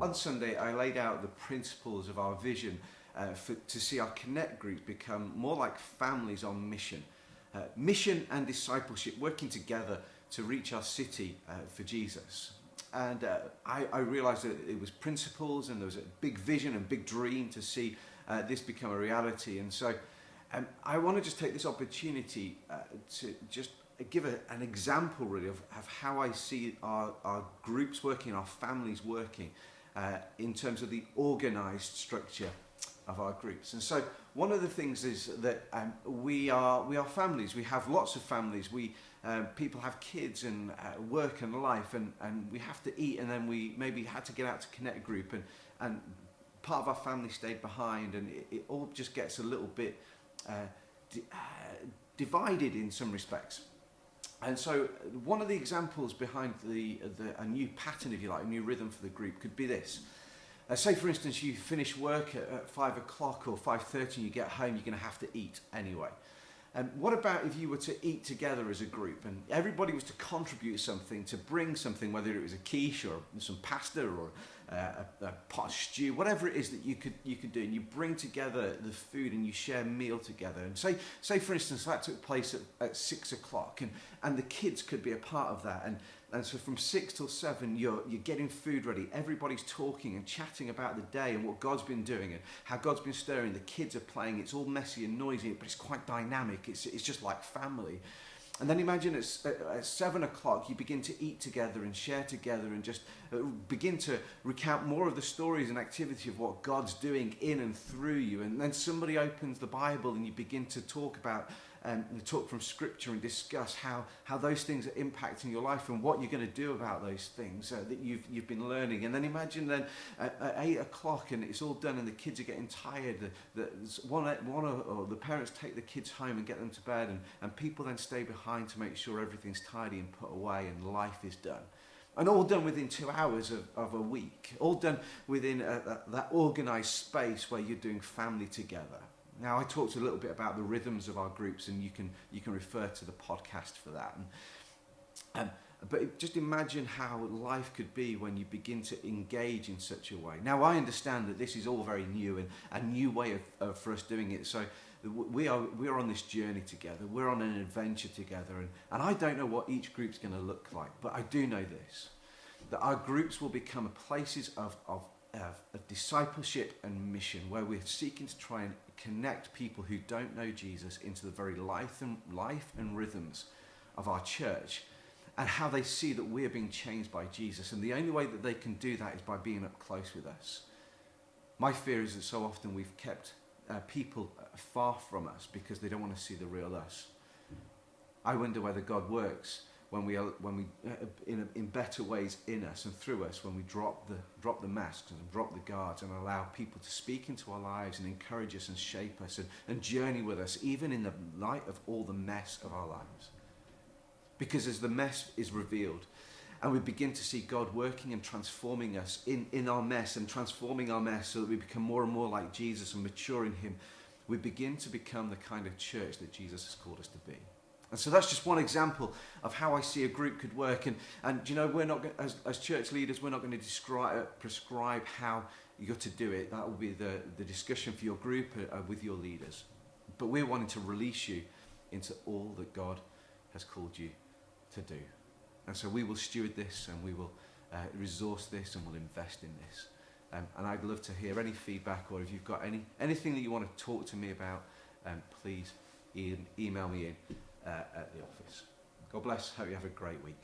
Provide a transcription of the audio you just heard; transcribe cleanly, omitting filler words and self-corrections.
on Sunday I laid out the principles of our vision to see our Connect group become more like families on mission. Mission and discipleship working together to reach our city for Jesus. And I realised that it was principles, and there was a big vision and big dream to see this become a reality. And so I want to just take this opportunity to just give an example really of how I see our groups working, our families working in terms of the organised structure of our groups. And so one of the things is that we are families. We have lots of families. People have kids and work and life, and we have to eat, and then we maybe had to get out to Connect group, and part of our family stayed behind, and it all just gets a little bit divided in some respects. And so one of the examples behind a new pattern, if you like, a new rhythm for the group could be this. Say, for instance, you finish work at 5 o'clock or 5:30 and you get home, you're going to have to eat anyway. What about if you were to eat together as a group and everybody was to contribute something, to bring something, whether it was a quiche or some pasta or a pot of stew, whatever it is that you could do, and you bring together the food and you share a meal together. And say for instance, that took place at 6 o'clock, and the kids could be a part of that. And so from 6 till 7, you're getting food ready. Everybody's talking and chatting about the day and what God's been doing and how God's been stirring. The kids are playing. It's all messy and noisy, but it's quite dynamic. It's just like family. And then imagine at 7 o'clock, you begin to eat together and share together and just begin to recount more of the stories and activity of what God's doing in and through you. And then somebody opens the Bible and you begin to talk about talk from Scripture and discuss how those things are impacting your life and what you're going to do about those things that you've been learning. And then imagine then at 8 o'clock and it's all done and the kids are getting tired. One or the parents take the kids home and get them to bed, and people then stay behind to make sure everything's tidy and put away and life is done. And all done within 2 hours of a week. All done within that organised space where you're doing family together. Now, I talked a little bit about the rhythms of our groups, and you can refer to the podcast for that. But just imagine how life could be when you begin to engage in such a way. Now, I understand that this is all very new and a new way for us doing it. So we are on this journey together. We're on an adventure together, and I don't know what each group's going to look like, but I do know this: that our groups will become places of discipleship and mission, where we're seeking to try and connect people who don't know Jesus into the very life and rhythms of our church, and how they see that we're being changed by Jesus. And the only way that they can do that is by being up close with us. My fear is that so often we've kept people far from us because they don't want to see the real us. I wonder whether God works when we in better ways in us and through us, when we drop the masks and drop the guards and allow people to speak into our lives and encourage us and shape us and journey with us, even in the light of all the mess of our lives. Because as the mess is revealed and we begin to see God working and transforming us in our mess and transforming our mess so that we become more and more like Jesus and mature in Him, we begin to become the kind of church that Jesus has called us to be. And so that's just one example of how I see a group could work. And you know, we're not, as church leaders, we're not going to prescribe how you're to do it. That will be the discussion for your group with your leaders. But we're wanting to release you into all that God has called you to do. And so we will steward this, and we will resource this, and we'll invest in this. And I'd love to hear any feedback, or if you've got anything that you want to talk to me about, please email me in at the office. God bless. Hope you have a great week.